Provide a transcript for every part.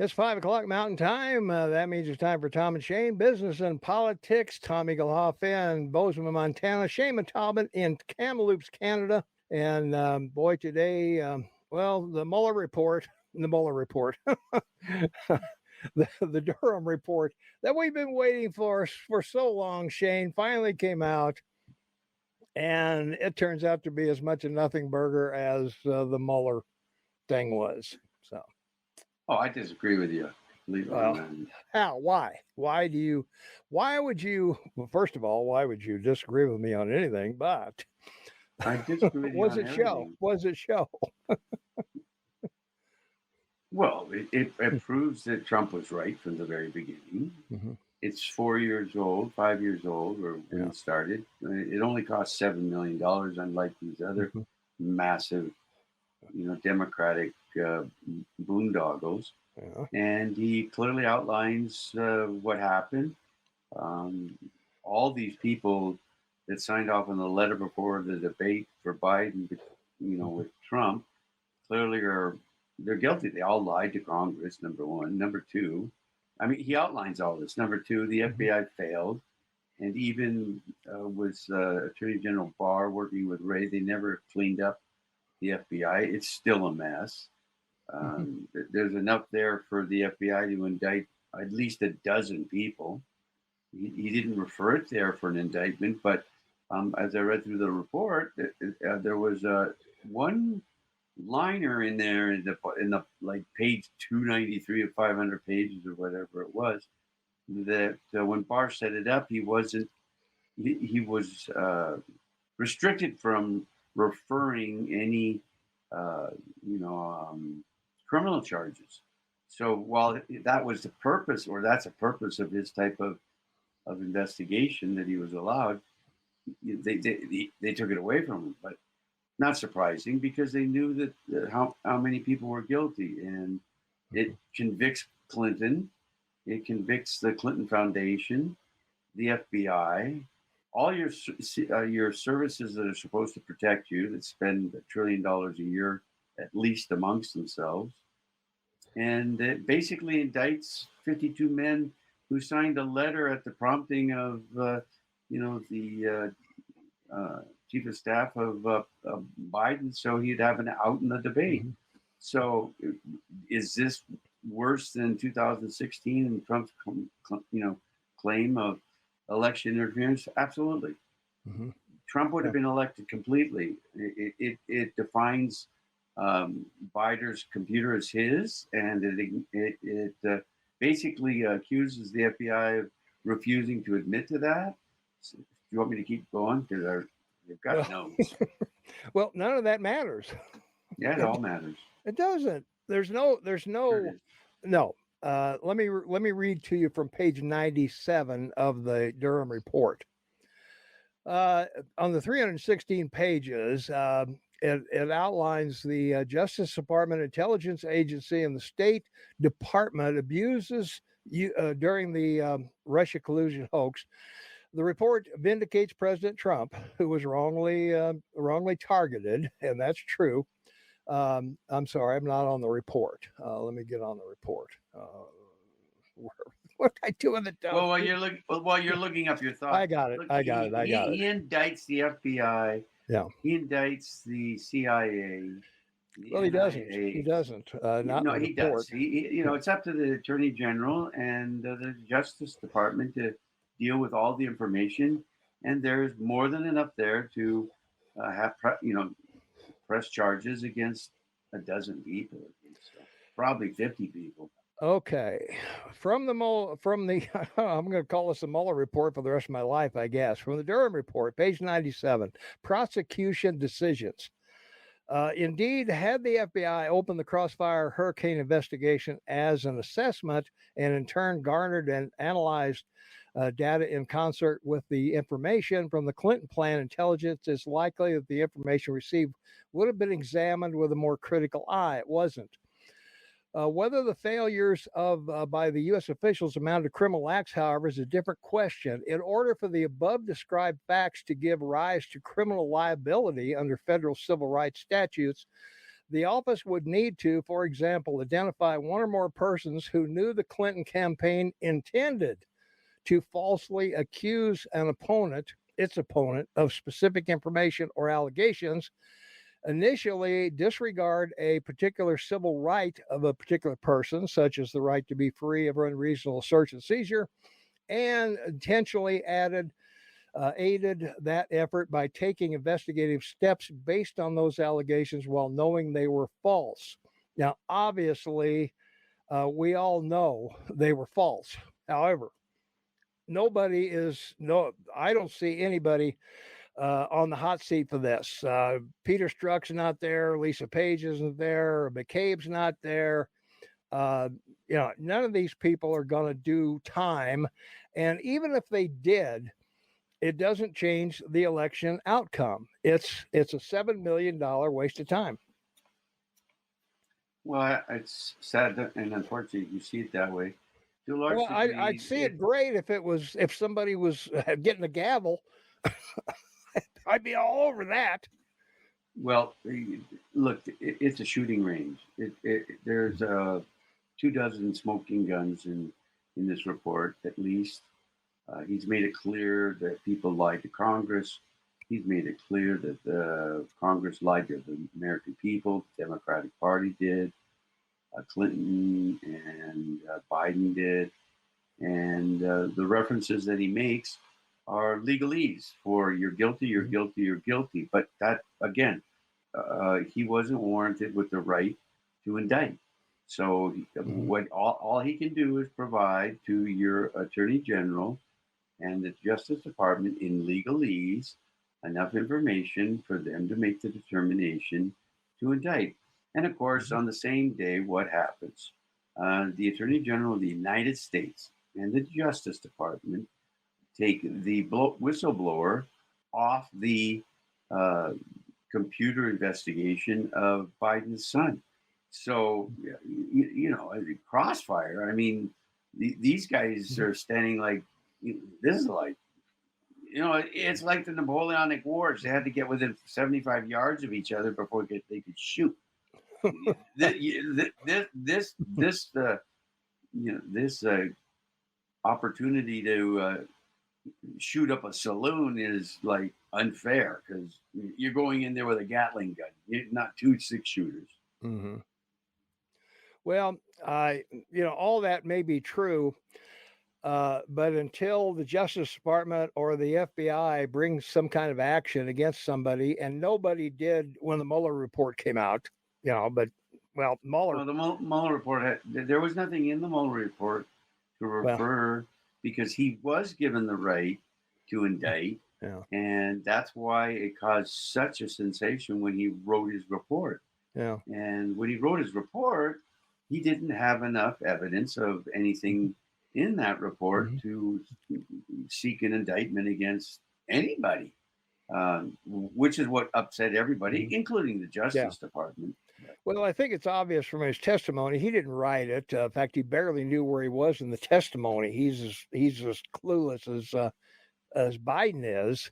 It's 5 o'clock Mountain Time. That means it's time for Tom and Shane, business and politics. Tom Egelhoff in Bozeman, Montana. Shane and Talbot in Kamloops, Canada. And boy, today, the Mueller report, the Durham report that we've been waiting for so long, Shane, finally came out. And it turns out to be as much a nothing burger as the Mueller thing was. So. Oh, I disagree with you completely. Well, how? Why? Why would you, well, first of all, why would you disagree with me on anything? But I disagree with you on everything. Was it show? Well, it proves that Trump was right from the very beginning. Mm-hmm. It's 5 years old, or when it started. It only cost $7 million, unlike these other massive, Democratic boondoggles. Yeah. And he clearly outlines what happened. All these people that signed off on the letter before the debate for Biden, with Trump, clearly they're guilty. They all lied to Congress, number one. Number two, he outlines all this. Number two, the FBI failed. And even with Attorney General Barr working with Wray, they never cleaned up the FBI. It's still a mess. There's enough there for the FBI to indict at least a dozen people. He didn't refer it there for an indictment, but as I read through the report, there was one liner in there in the like page 293 of 500 pages or whatever it was, that when Barr set it up, he was restricted from referring any criminal charges. So while that was the purpose, or that's a purpose of his type of investigation that he was allowed, they took it away from him. But not surprising, because they knew that how many people were guilty, and it convicts Clinton, it convicts the Clinton Foundation, the FBI, all your services that are supposed to protect you, that spend $1 trillion a year at least amongst themselves. And it basically indicts 52 men who signed a letter at the prompting of, the chief of staff of Biden, so he'd have an out in the debate. Mm-hmm. So is this worse than 2016 and Trump's, claim of election interference? Absolutely. Mm-hmm. Trump would have been elected completely. It defines Biden's computer as his, and it basically accuses the FBI of refusing to admit to that. So, do you want me to keep going? Because they've got notes. Well, none of that matters. Yeah, it all matters. It doesn't. There's no. No. Let me read to you from page 97 of the Durham report. On the 316 pages, it outlines the Justice Department, Intelligence Agency, and the State Department abuses during the Russia collusion hoax. The report vindicates President Trump, who was wrongly targeted, and that's true. I'm sorry, I'm not on the report. Let me get on the report. What did I do in the dump? Well, while you're looking up your thoughts, I got it. I got it. He indicts the FBI. Yeah. He indicts the CIA. Well, he doesn't. He doesn't. No, he does. It's up to the Attorney General and the Justice Department to deal with all the information, and there's more than enough there to have press charges against a dozen people, probably 50 people. Okay, from the I'm going to call this the Mueller report for the rest of my life, I guess. From the Durham report, page 97, prosecution decisions. Indeed, had the FBI opened the Crossfire Hurricane investigation as an assessment and in turn garnered and analyzed data in concert with the information from the Clinton plan intelligence, it's likely that the information received would have been examined with a more critical eye. It wasn't. Whether the failures by the U.S. officials amounted to criminal acts, however, is a different question. In order for the above described facts to give rise to criminal liability under federal civil rights statutes, The office would need to, for example, identify one or more persons who knew the Clinton campaign intended to falsely accuse an opponent, its opponent, of specific information or allegations, initially disregard a particular civil right of a particular person, such as the right to be free of unreasonable search and seizure, and intentionally aided that effort by taking investigative steps based on those allegations while knowing they were false. Now, obviously, we all know they were false. However, I don't see anybody on the hot seat for this. Peter Strzok's not there. Lisa Page isn't there. McCabe's not there. Uh, none of these people are going to do time. And even if they did, it doesn't change the election outcome. It's a $7 million waste of time. Well, it's sad and unfortunate you see it that way. To a large Well, degree, I'd see it great if somebody was getting a gavel. I'd be all over that. well, look, it's a shooting range. There's 2 dozen smoking guns in this report, at least. He's made it clear that people lied to Congress. He's made it clear that the Congress lied to the American people. The Democratic Party did. Clinton and Biden did. And the references that he makes are legalese for you're guilty, you're guilty, you're guilty. But that, again, he wasn't warranted with the right to indict. So what all he can do is provide to your attorney general and the Justice Department in legalese enough information for them to make the determination to indict. And of course, on the same day, what happens? The Attorney General of the United States and the Justice Department take the whistleblower off the computer investigation of Biden's son. So, crossfire. I mean, these guys are standing like, this is like, it's like the Napoleonic Wars. They had to get within 75 yards of each other before they could shoot. This opportunity to shoot up a saloon is like unfair because you're going in there with a Gatling gun, not 2 6-shooters. Mm-hmm. Well, all that may be true, but until the Justice Department or the FBI brings some kind of action against somebody, and nobody did when the Mueller report came out, Mueller. Well, the Mueller report there was nothing in the Mueller report to refer because he was given the right to indict, and that's why it caused such a sensation when he wrote his report. Yeah, and when he wrote his report, he didn't have enough evidence of anything in that report to seek an indictment against anybody, which is what upset everybody, including the Justice Department. Well, I think it's obvious from his testimony. He didn't write it. In fact, he barely knew where he was in the testimony. He's as clueless as Biden is,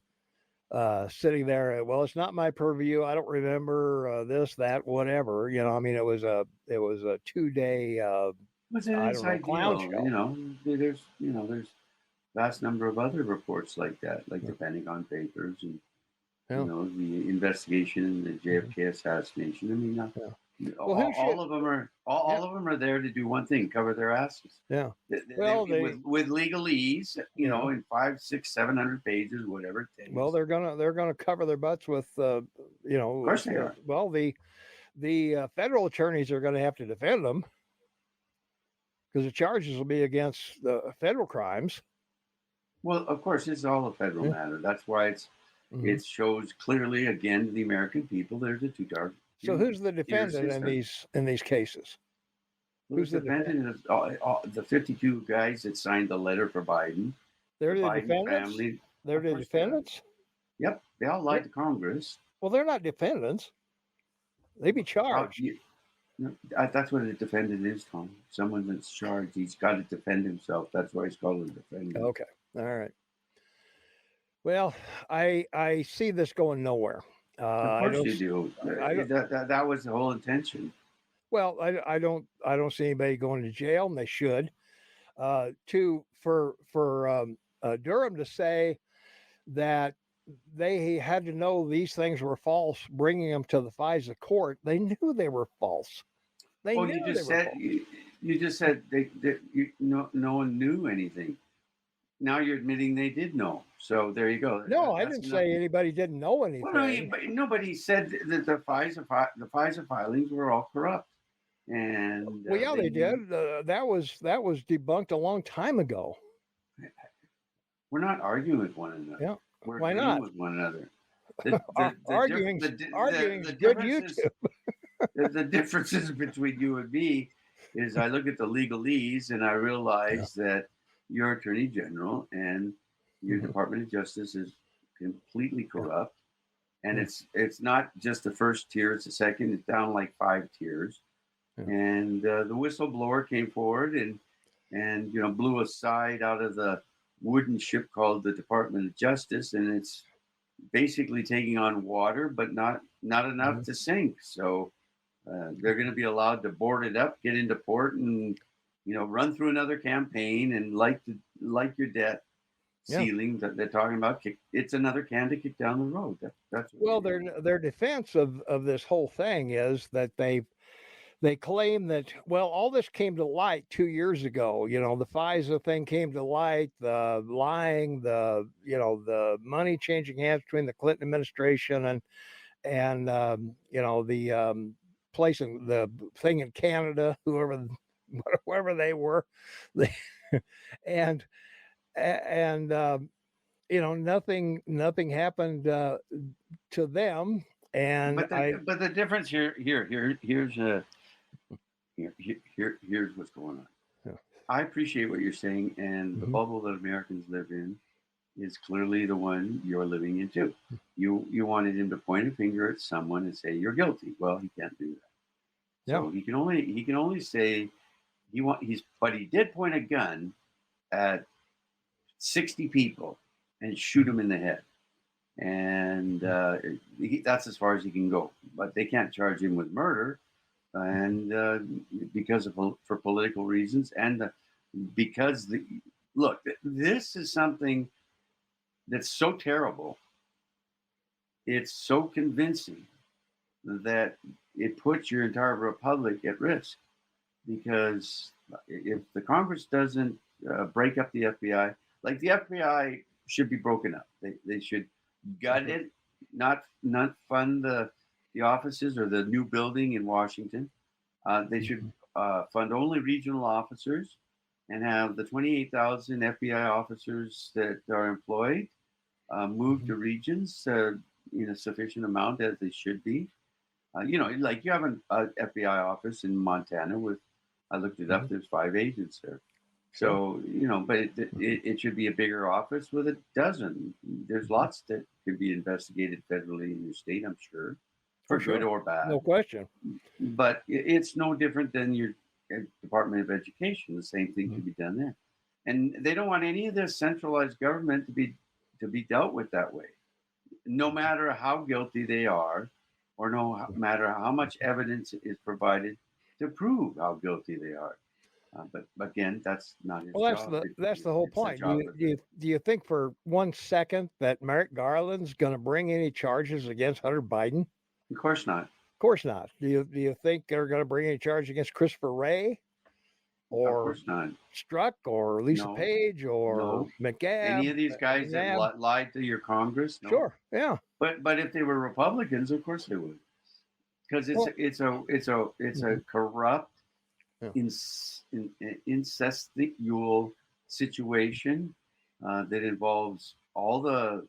sitting there. Well, it's not my purview. I don't remember this, that, whatever. It was a 2-day. It's an inside deal. There's vast number of other reports like that, like the Pentagon Papers and the investigation in the JFK assassination. I mean, all of them are there to do one thing: cover their asses. Yeah. With legalese, in 500, 600, 700 pages, whatever it takes. Well, they're gonna cover their butts with, Of course they are. Well, the federal attorneys are going to have to defend them because the charges will be against the federal crimes. Well, of course, it's all a federal matter. That's why it shows clearly again to the American people there's a two-dark. So who's the defendant in these cases? Who's the defendant? The 52 guys that signed the letter for Biden. They're the defendants. Family. They're the defendants. Yep, they all lied to Congress. Well, they're not defendants. They'd be charged. That's what a defendant is, Tom. Someone that's charged. He's got to defend himself. That's why he's called a defendant. Okay. All right. Well, I see this going nowhere. Of I course don't. you do. I don't. That was the whole intention. Well, I don't. I don't see anybody going to jail, and they should. For Durham to say that they had to know these things were false, bringing them to the FISA court. They knew they were false. They Well, knew they were false. you just said no one knew anything. Now you're admitting they did know. So there you go. No, I That's didn't enough. say anybody didn't know Well, no, anything. but nobody said that the FISA filings were all corrupt, and Well, yeah, they they knew. did. That was debunked a long time ago. We're not arguing with one another. Yeah, We're why agreeing not? with one another. The Arguing's good differences YouTube. the differences between you and me is I look at the legalese and I Yeah. realize that your attorney general and your Mhm. Department of Justice is completely Yeah. corrupt, and Yeah. it's not just the first tier; it's the second. It's down like 5 tiers, Yeah. and the whistleblower came forward and blew a side out of the wooden ship called the Department of Justice, and it's basically taking on water, but not enough Mhm. to sink. So they're going to be allowed to board it up, get into port, and run through another campaign. And like your debt Yeah. ceiling that they're talking about, it's another can to kick down the road. That's what Well, you're doing. their defense of this whole thing is that they claim that, well, all this came to light 2 years ago. The FISA thing came to light, the lying, the money changing hands between the Clinton administration and the placing the thing in Canada, whoever they were, they, and nothing happened to them, and But the difference here's what's going on. Yeah. I appreciate what you're saying, and the Mhm. bubble that Americans live in is clearly the one you're living into. You wanted him to point a finger at someone and say you're guilty. Well, he can't do that. Yeah. So he can only say but he did point a gun at 60 people and shoot them in the head, and that's as far as he can go. But they can't charge him with murder, and because for political reasons, and because look, this is something that's so terrible. It's so convincing that it puts your entire republic at risk, because if the Congress doesn't break up the FBI, like the FBI should be broken up. They should gut it, not fund the offices or the new building in Washington. They should fund only regional officers and have the 28,000 FBI officers that are employed move to regions in a sufficient amount, as they should be. Like you have an FBI office in Montana with, I looked it up, Mhm. there's 5 agents there. Sure. So, but it should be a bigger office with a dozen. There's Mhm. lots that could be investigated federally in your state, I'm sure, For for good sure. or bad. No question. But it's no different than your Department of Education. The same thing Mhm. could be done there. And they don't want any of this centralized government to be dealt with that way, no matter how guilty they are, or no matter how much evidence is provided to prove how guilty they are. But again, that's not his Well, that's job. the that's the whole It's the point. job of the. Do you think for 1 second that Merrick Garland's going to bring any charges against Hunter Biden? Of course not. Of course not. Do you think they're going to bring any charge against Christopher Wray Of or course not. Struck or Lisa No, Page or no. McGab? Any of these guys that McNabb? lied to your Congress, no. Sure. Yeah. But if they were Republicans, of course they would, because it's Well. a, it's a it's a it's a Mhm. corrupt, Yeah. incestual situation that involves all the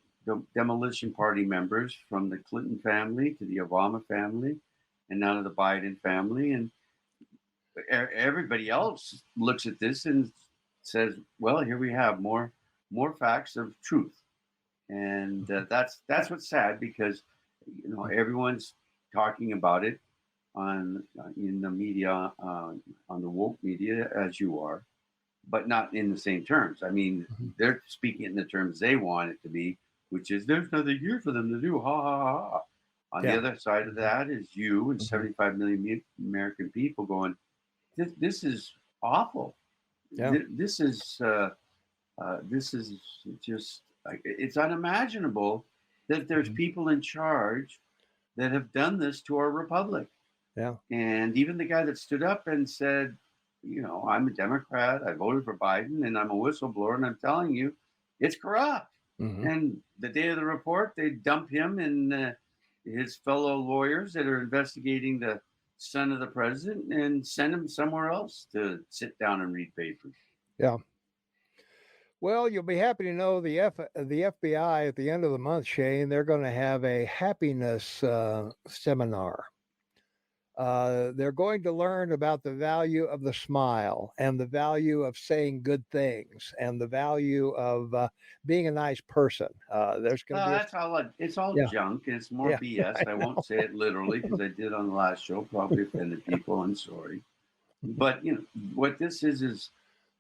demolition party members, from the Clinton family to the Obama family, and now to the Biden family, and everybody else looks at this and says, "Well, here we have more facts of truth," and that's what's sad, because everyone's talking about it on in the media, on the woke media, as you are, but not in the same terms. I mean, Mhm. they're speaking in the terms they want it to be, which is there's nothing here for them to do. Ha ha ha ha. On the Yeah. other side of that is you and Mhm. 75 million American people going, this is awful. Yeah. This is just, it's unimaginable that there's Mhm. people in charge that have done this to our republic. Yeah. And even the guy that stood up and said, I'm a Democrat, I voted for Biden, and I'm a whistleblower, and I'm telling you, it's corrupt. Mhm. And the day of the report, they dump him and his fellow lawyers that are investigating the son of the president and send him somewhere else to sit down and read papers. Yeah. Well, you'll be happy to know the FBI at the end of the month, Shane, they're going to have a happiness seminar. They're going to learn about the value of the smile and the value of saying good things and the value of being a nice person. There's going to be a That's all. It's all yeah, junk. It's more yeah, BS. I won't say it literally because I did on the last show. Probably offended people. I'm sorry, but what this is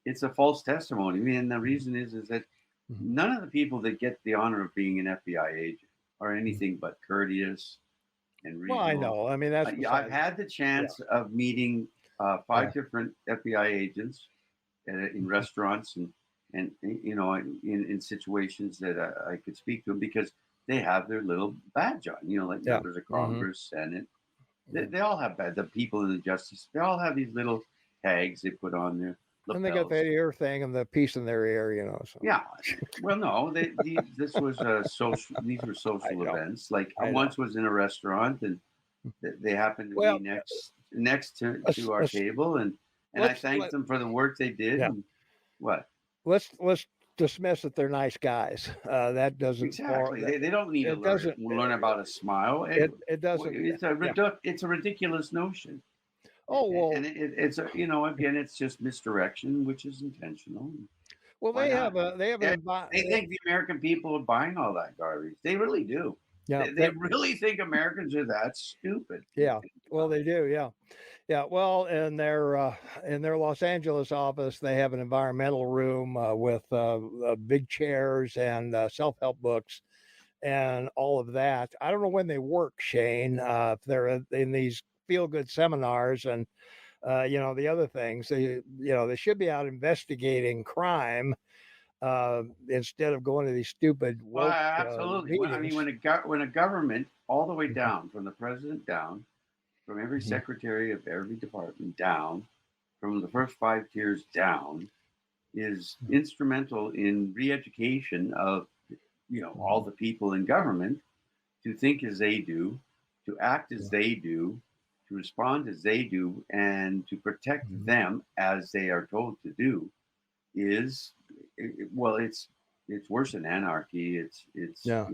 it's a false testimony. I mean, and the reason is that Mhm. none of the people that get the honor of being an FBI agent are anything but courteous and Well, I reasonable. know. I mean, that's Yeah, I've besides. had the Yeah, chance of meeting yeah, 5 different FBI agents in mhm, restaurants and in situations that I could speak to them because they have their little badge on, like yeah, members of hmm, Congress, Senate. They, yeah. they all have the people in the justice. They all have these little tags they put on their And they got lapels. that ear thing and the piece in their ear. So Yeah. Well, no, this was a social. These were I social know, events. Like I I know. once was in a restaurant and they happened to be Well, next let's to our let's table and I let's thanked let them for the work they did. yeah And what? let's dismiss that they're nice guys. That doesn't or Exactly. that They don't need to it doesn't learn about a smile. it doesn't. Yeah. It's a ridiculous notion, Oh well. and it's a again it's just misdirection, which is intentional. Well, Why not? they have Eh, an They envi- think the American people are buying all that garbage. They really do. yeah They really think Americans are that stupid. yeah. Well, they do. Yeah. Yeah. Well, in their Los Angeles office, they have an environmental room with big chairs and self help books and all of that. I don't know when they work, Shane. If they're in these feel good seminars and the other things, they should be out investigating crime instead of going to these stupid Well, woke absolutely. I mean, meetings. when a government all the way Mhm, down from the president down, from every mhm, secretary of every department down, from the first 5 tiers down, is mhm, instrumental in re-education of all mhm, the people in government to think as they do, to act as yeah, they do, to respond as they do, and to protect mhm, them as they are told to do is well, it's worse than anarchy. yeah.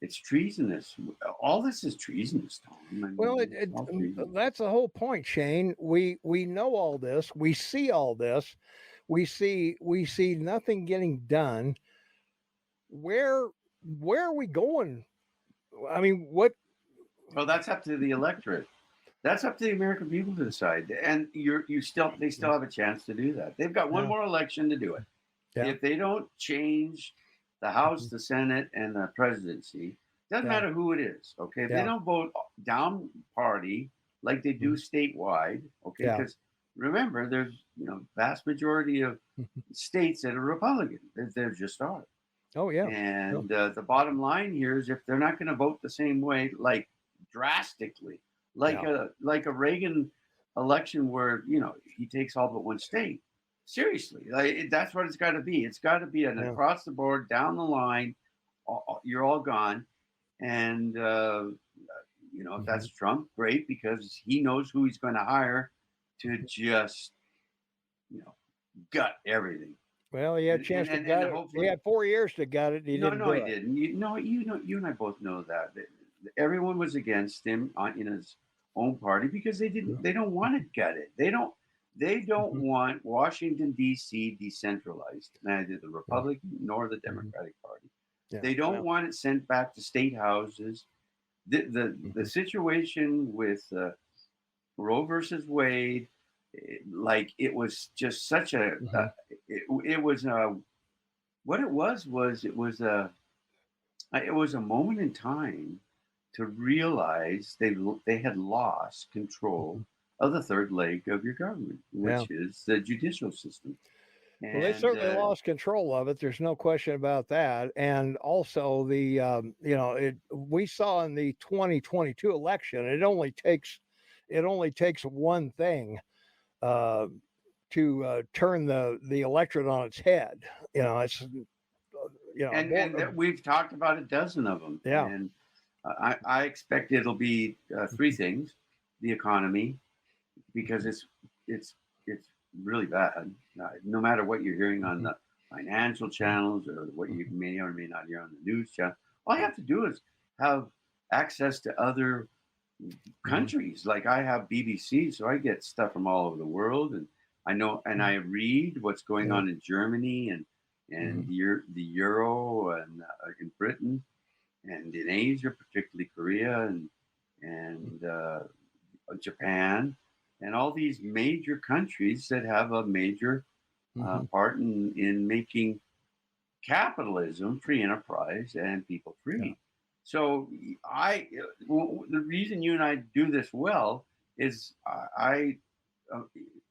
It's treasonous. All this is treasonous, Tom. I Well, mean, it's all treasonous. that's the whole point, Shane. We know all this. We see all this. We see nothing getting done. Where where are we going? I mean, what? Well, that's up to the electorate. That's up to the American people to decide. And they still have a chance to do that. They've got one Yeah, more election to do it. yeah, If they don't change the House, mhm, the Senate, and the presidency, doesn't yeah, matter who it is. Okay, if they yeah, don't vote down party like they do mhm, statewide, okay, yeah. because remember, there's vast majority of Mhm. states that are Republican. There just are. Oh yeah, yeah, And the bottom line here is if they're not going to vote the same way, like drastically, yeah, like a Reagan election where he takes all but one state. Seriously, that's what it's got to be. It's got to be an yeah. across the board, down the line. You're all gone, and if Mhm. that's Trump, great because he knows who he's going to hire to just you know gut everything, Well, he had a chance to and gut it. He hopefully had 4 years to gut it. He no, didn't no, he do it. didn't. You and I both know that. Everyone was against him in his own party because they Yeah. didn't. They don't want to gut it. They don't. They don't Mhm. want Washington D.C. decentralized. Neither the Yeah. Republican nor the Mhm. Democratic Party. Yeah. They don't Well. want it sent back to state houses. The Mhm. situation with Roe versus Wade, like it was just such Mhm. it was what it was it was a moment in time to realize they had lost control of the third leg of your government, Yeah. which is the judicial system. Well, they And certainly lost control of it. There's no question about that. And also, we saw in the 2022 election, it only takes one thing uh, to turn the electorate on its head. It's and that we've talked about a dozen of them. Yeah. And I expect it'll be three things: the economy, because it's really bad. No matter what you're hearing on the financial channels or what you may or may not hear on the news channel, all you have to do is have access to other countries. Like I have BBC, so I get stuff from all over the world, and I know and I read what's going on in Germany and the euro and in Britain and in Asia, particularly Korea and Japan, and all these major countries that have a major part in making capitalism, free enterprise, and people free. Yeah. So the reason you and I do this well is uh,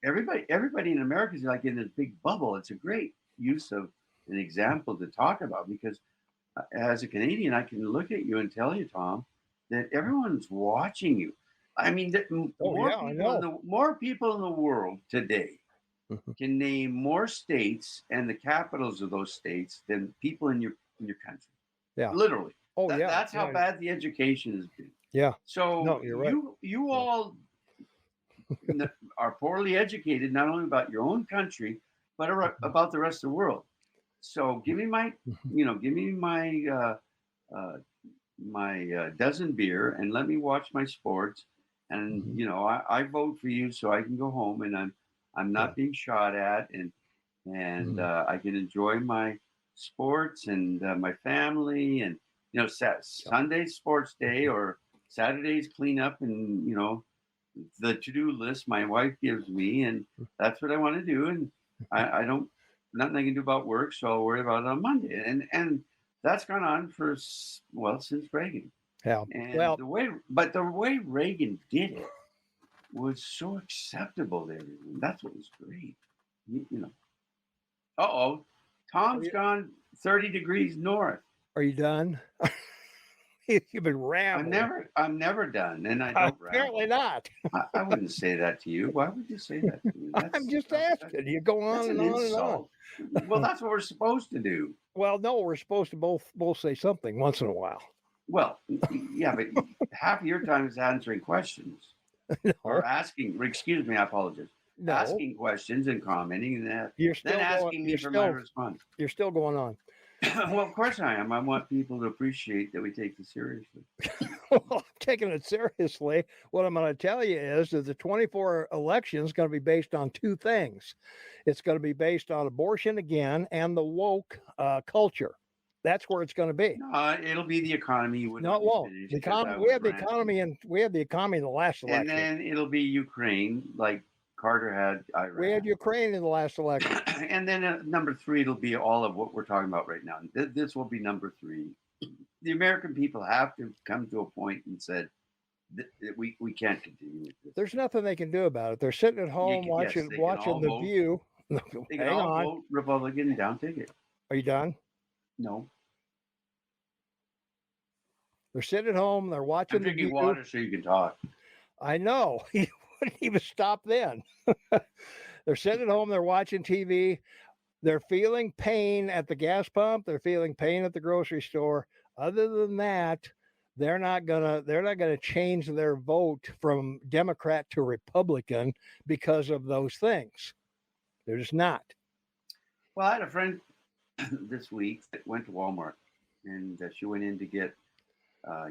everybody in America is like in this big bubble. It's a great use of an example to talk about because as a Canadian, I can look at you and tell you, Tom, that everyone's watching you. I mean, more people in the world today can name more states and the capitals of those states than people in your country. Yeah, literally. Oh, That's how bad the education has been. Yeah. So No, you're right. you all are poorly educated, not only about your own country, but about the rest of the world. So give me my, my dozen beer and let me watch my sports. And I vote for you so I can go home and I'm not being shot at and I can enjoy my sports and my family and Sunday's sports day or Saturday's cleanup and the to-do list my wife gives me and that's what I want to do and I don't nothing I can do about work, so I'll worry about it on Monday. And that's gone on for since Reagan. Yeah. And the way Reagan did it was so acceptable to everyone. That's what was great. Tom's gone 30 degrees north. Are you done? You've been rambling. I'm never done, and I don't. Apparently not. I wouldn't say that to you. Why would you say that to me? I'm just asking. You go on and on insult. And on. Well, that's what we're supposed to do. Well, no, we're supposed to both say something once in a while. Well, yeah, but half of your time is answering questions or asking. Excuse me, I apologize. No. Asking questions and commenting, and then asking me for my response. You're still going on. Well, of course I am. I want people to appreciate that we take this seriously. Well, I'm taking it seriously. What I'm going to tell you is that the 24 election is going to be based on two things. It's going to be based on abortion again and the woke culture. That's where it's going to be. It'll be the economy. No, it won't. We had the economy in the last election. And then it'll be Ukraine, like Carter had Iraq. We had Ukraine in the last election. And then number 3, it'll be all of what we're talking about right now. This will be number 3. The American people have to come to a point and said, we can't continue with this. There's nothing they can do about it. They're sitting at home watching The View. They can all vote Republican down ticket. Are you done? No. They're sitting at home. They're watching The View. Water so you can talk. I know. He wouldn't even stop then. They're sitting at home. They're watching TV. They're feeling pain at the gas pump. They're feeling pain at the grocery store. Other than that, they're not gonna change their vote from Democrat to Republican because of those things. They're just not. Well, I had a friend this week that went to Walmart, and she went in to get, a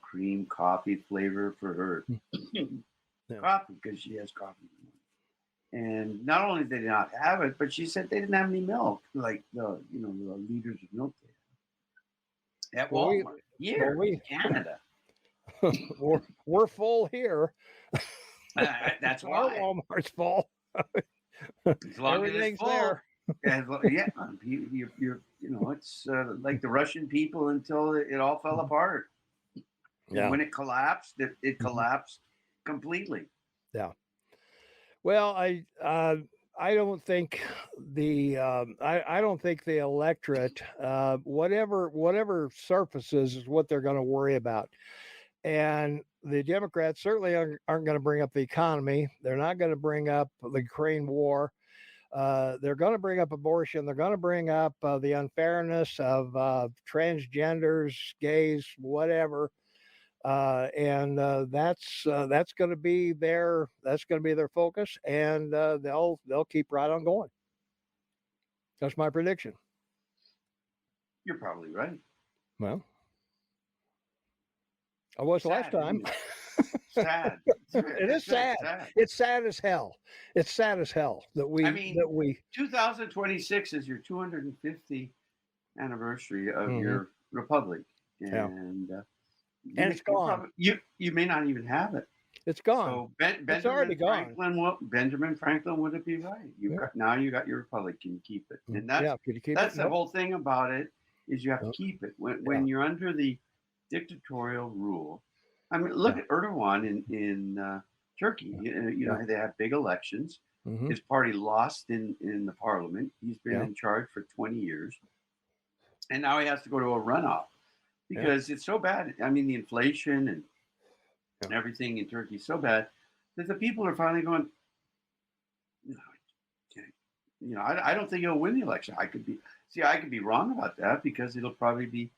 cream coffee flavor for her coffee because she has coffee. And not only did they not have it, but she said they didn't have any milk, like the liters of milk they had at Walmart. In Canada. we're full here. That's why our Walmart's full. As long everything's as it's full. Yeah, it's like the Russian people until it all fell apart. Yeah. When it collapsed, it Mhm. collapsed completely. Yeah. Well, I don't think I don't think the electorate, whatever surfaces is what they're going to worry about. And the Democrats certainly aren't going to bring up the economy. They're not going to bring up the Ukraine war. They're going to bring up abortion. They're going to bring up the unfairness of transgenders, gays, whatever. And that's going to be their focus, and they'll keep right on going. That's my prediction. You're probably right. Well, I was last Sad, time. isn't it? Sad. It is It's very sad. sad. It's sad as hell. It's sad as hell that I mean, we 2026 is your 250th anniversary of Mhm. your republic, Yeah. and And it's gone. You may not even have it. It's gone. So It's already gone. Benjamin Franklin would it be right? Yeah. Now you got your republic, can you keep it? And Yeah. Could you keep that's it? the Nope. whole thing about it is you have to Nope. keep it when Yeah. you're under the dictatorial rule. I mean, look Yeah. at Erdogan in Turkey. You know, they have big elections. Mhm. His party lost in the parliament. He's been Yeah. in charge for 20 years, and now he has to go to a runoff because it's so bad. I mean, the inflation and Yeah. everything in Turkey is so bad that the people are finally going, no, you know, I don't think he'll win the election. I could be wrong about that because it'll probably be,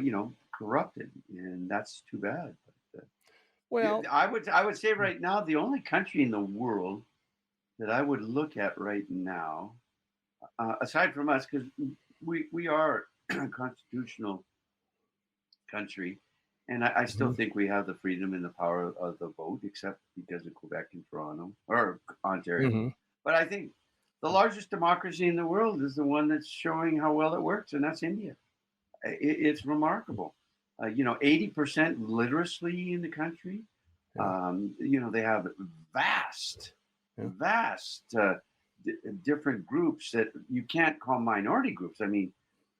you know, corrupted, and that's too bad. But, Well, I would say right now the only country in the world that I would look at right now, aside from us, because we are a constitutional country, and I still Mhm. think we have the freedom and the power of the vote, except because of Quebec and Toronto or Ontario. Mhm. But I think the largest democracy in the world is the one that's showing how well it works, and that's India. It's remarkable. You know, 80% literacy in the country. Yeah. You know, they have vast, Yeah. vast different groups that you can't call minority groups. I mean,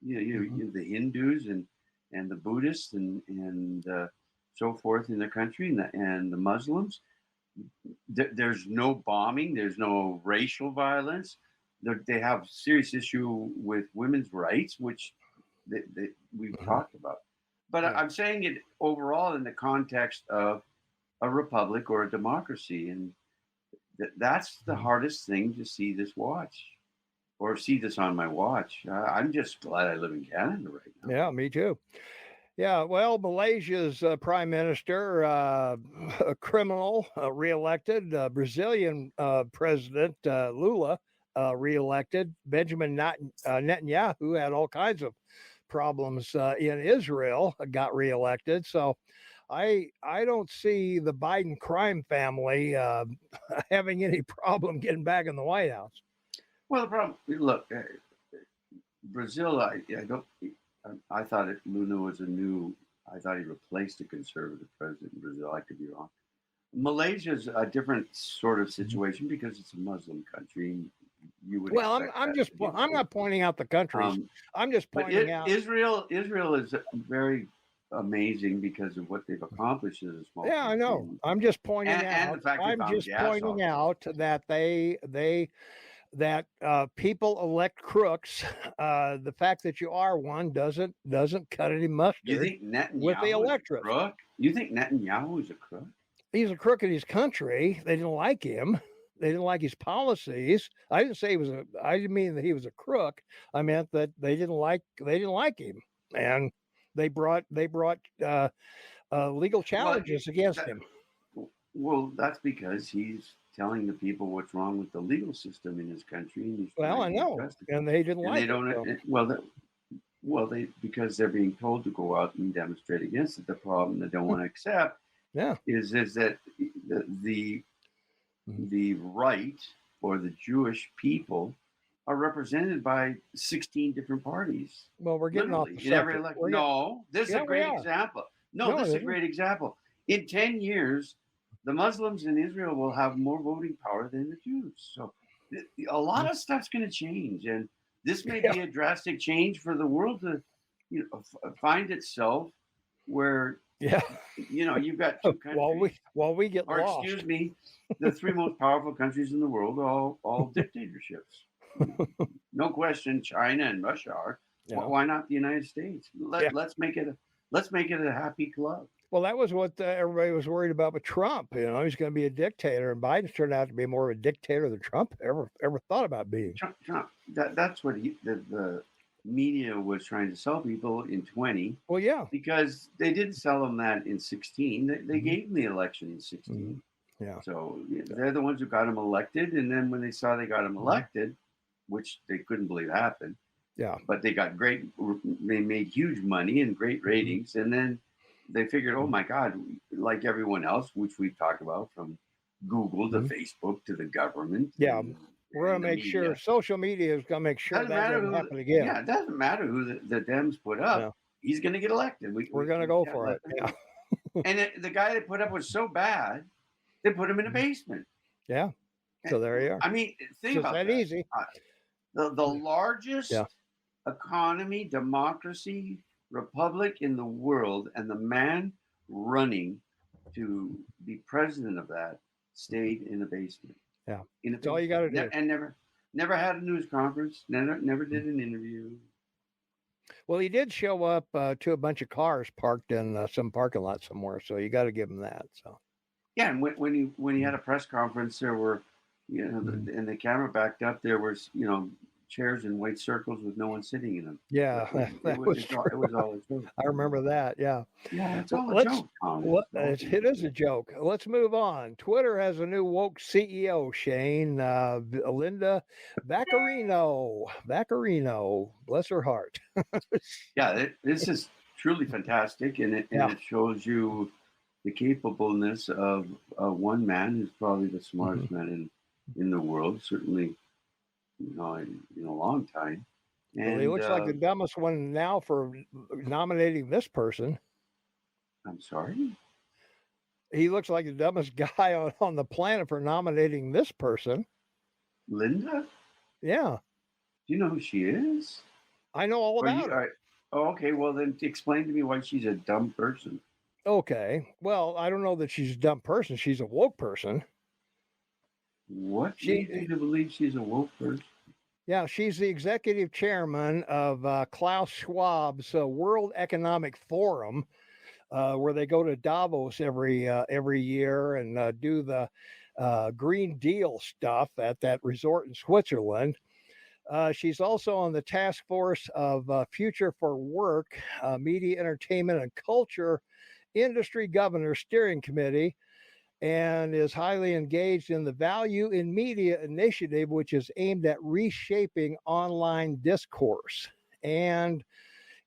Mhm. the Hindus and the Buddhists and so forth in the country and the Muslims. There's no bombing. There's no racial violence. They have serious issue with women's rights, which we've Mhm. talked about. But Yeah. I'm saying it overall in the context of a republic or a democracy, and that's the Mhm. hardest thing to see this watch or see this on my watch. I'm just glad I live in Canada right now. Yeah, me too. Yeah, well, Malaysia's prime minister, a criminal, reelected. Brazilian president Lula, reelected. Benjamin Netanyahu had all kinds of problems in Israel, got reelected. So I don't see the Biden crime family having any problem getting back in the White House. Well, the problem, look, Brazil. I don't. I thought Lula was a new. I thought he replaced a conservative president in Brazil. I could be wrong. Malaysia's a different sort of Mhm. situation because it's a Muslim country. You would Well, expect that to be the I'm case. not pointing out the countries. Um, I'm just but pointing out. Israel is very amazing because of what they've accomplished as a small Yeah, I country, know. I'm just pointing and out. the fact they I'm found just gas pointing also. out that people elect crooks. The fact that you are one doesn't cut any You mustard think with the Netanyahu is a electorate. crook? You think Netanyahu is a crook? He's a crook in his country. They didn't like him. They didn't like his policies. I didn't say he was a. I didn't mean that he was a crook. I meant that they didn't like him, and they brought legal Well, challenges against that, him. well, that's because he's telling the people what's wrong with the legal system in his country, and he's Well, I trying to know, address it. and they didn't And they like it. don't. So, They because they're being told to go out and demonstrate against it. The problem they don't want to accept yeah. is that the Mhm. the right or the Jewish people are represented by 16 different parties, Well, we're getting off literally the in every subject. election. No, this is Yeah, a we great are. example. No, No, this it is a isn't. great example. In 10 years, the Muslims in Israel will have more voting power than the Jews. So a lot of stuff's going to change. And this may Yeah. be a drastic change for the world to find itself where Yeah. You've got two countries, while we get or lost. excuse me, the three most powerful countries in the world are all dictatorships. No question, China and Russia are. Yeah. Why not the United States? Yeah. Let's make it a happy club. Well, that was what everybody was worried about with Trump. He's going to be a dictator, and Biden's turned out to be more of a dictator than Trump ever thought about being. Trump, that's what the media was trying to sell people in 20. Well, yeah, because they didn't sell them that in 16. They Mhm. gave them the election in 16. Yeah. So they're the ones who got him elected. And then when they saw they got him Mhm. elected, which they couldn't believe happened, Yeah. but they made huge money and great ratings. And then they figured, oh my God, like everyone else, which we've talked about, from Google to Mhm. Facebook to the government. Yeah. and- We're going and to the make sure media. social media is going to make sure Doesn't that matter doesn't who, happen again. yeah, it doesn't matter who the Dems put up. Yeah. He's going to get elected. We're going to We go can't for let it. them Yeah. And the guy they put up was so bad, they put him in a basement. Yeah. So there you are. I mean, think It's about that that. easy. The largest Yeah. economy, democracy, republic in the world, and the man running to be president of that stayed in a basement. Yeah. In a That's all you got to do. And never had a news conference. Never did an interview. Well, he did show up to a bunch of cars parked in some parking lot somewhere, so you got to give him that. So Yeah, and when he had a press conference, there were, and the camera backed up. There was, chairs in white circles with no one sitting in them. yeah, that was It true. was all a joke. I remember that. Yeah. Yeah, it's Well, all a let's. joke, Tom. It is a joke. Let's move on. Twitter has a new woke CEO, Shane. Linda Vaccarino. Vaccarino. Bless her heart. Yeah, this is truly fantastic, and it shows you the capableness of one man who's probably the smartest man in the world, certainly, in a long time. And Well, he looks like the dumbest one now for nominating this person. I'm sorry? He looks like the dumbest guy on the planet for nominating this person. Linda? Yeah. Do you know who she is? I know all about her. Oh, okay. Well, then explain to me why she's a dumb person. Okay. Well, I don't know that she's a dumb person. She's a woke person. What leads you to believe she's a woke person? Yeah, she's the executive chairman of Klaus Schwab's World Economic Forum, where they go to Davos every year and do the Green Deal stuff at that resort in Switzerland. She's also on the task force of Future for Work, Media, Entertainment, and Culture Industry Governor Steering Committee, and is highly engaged in the Value in Media initiative, which is aimed at reshaping online discourse. And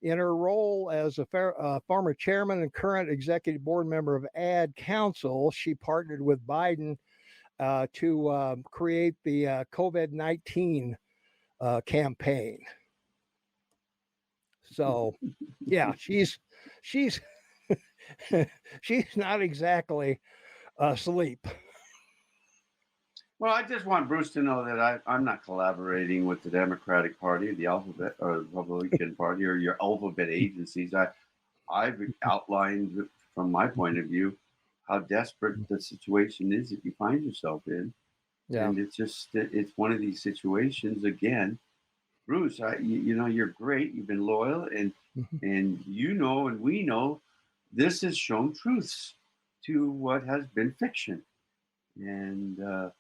in her role as a former chairman and current executive board member of Ad Council, she partnered with Biden to create the COVID-19 campaign. So, yeah, she's she's not exactly asleep. Well, I just want Bruce to know that I'm not collaborating with the Democratic Party, the Alphabet, or the Republican Party, or your alphabet agencies. I've outlined from my point of view how desperate the situation is that you find yourself in. Yeah. And it's one of these situations again. Bruce, you're great. You've been loyal, and and we know this has shown truths to what has been fiction. And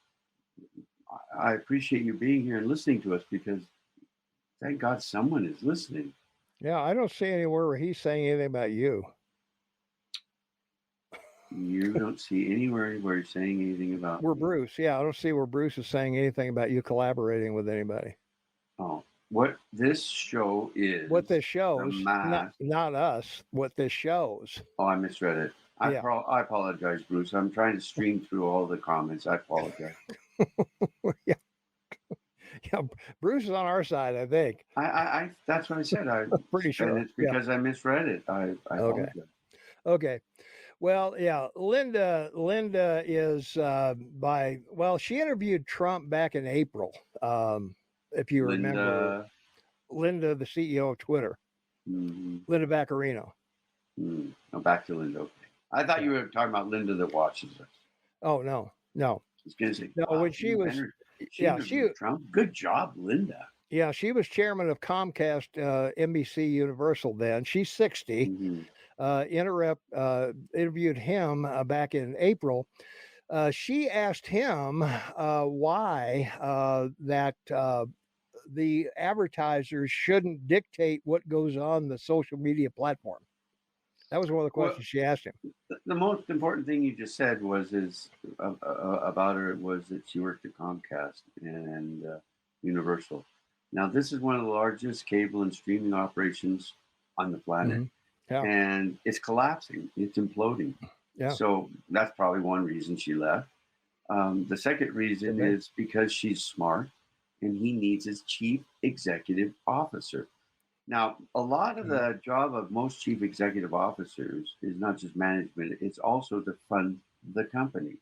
I appreciate you being here and listening to us, because thank God someone is listening. Yeah, I don't see anywhere where he's saying anything about you. You don't see anywhere where he's saying anything about me. Bruce. Yeah, I don't see where Bruce is saying anything about you collaborating with anybody. Oh, what this show is. What this shows, not us. What this shows. Oh, I misread it. I apologize, Bruce. I'm trying to stream through all the comments. I apologize. Yeah. Yeah, Bruce is on our side, I think. I that's what I said. I'm pretty sure. And it's because I misread it. I apologize. Okay. Well, yeah, Linda is she interviewed Trump back in April. If you remember, Linda, the CEO of Twitter, Linda Vaccarino. Oh, back to Linda. Okay. I thought you were talking about Linda that watches us. Oh no, no, I was going to say, no. wow, When she was, she yeah, she interviewed Trump. Good job, Linda. yeah, she was chairman of Comcast, NBC Universal. Then she's 60. Mm-hmm. Interviewed him back in April. She asked him why that the advertisers shouldn't dictate what goes on the social media platform. That was one of the Well, questions she asked him. the most important thing you just said was about her was that she worked at Comcast and Universal. Now, this is one of the largest cable and streaming operations on the planet, Yeah, and it's collapsing. It's imploding. yeah. So that's probably one reason she left. The second reason Okay. is because she's smart, and he needs his chief executive officer. Now, a lot of the job of most chief executive officers is not just management, it's also to fund the company.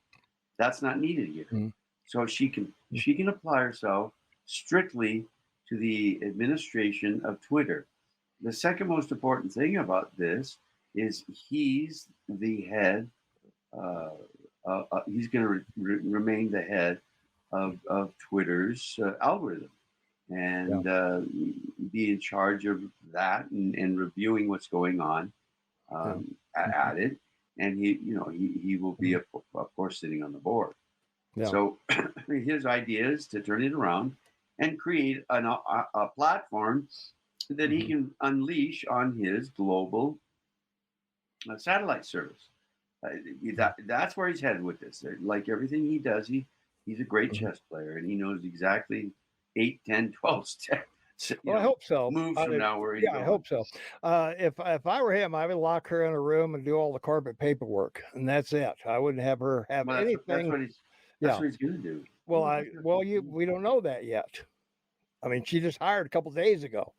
That's not needed here. Mhm. So she can apply herself strictly to the administration of Twitter. The second most important thing about this is he's the head. He's going to remain the head of Twitter's algorithm and be in charge of that and reviewing what's going on at it. And he will be of course sitting on the board. Yeah. So his idea is to turn it around and create a platform that he can unleash on his global satellite service. That's where he's headed with this. Like everything he does, he's a great chess player, and he knows exactly 8, 10, 12 steps. Well, I hope so. Moves from now where he's yeah, going. I hope so. If I were him, I would lock her in a room and do all the corporate paperwork, and that's it. I wouldn't have her have Well, anything. That's what he's going to do. We don't know that yet. I mean, she just hired a couple of days ago.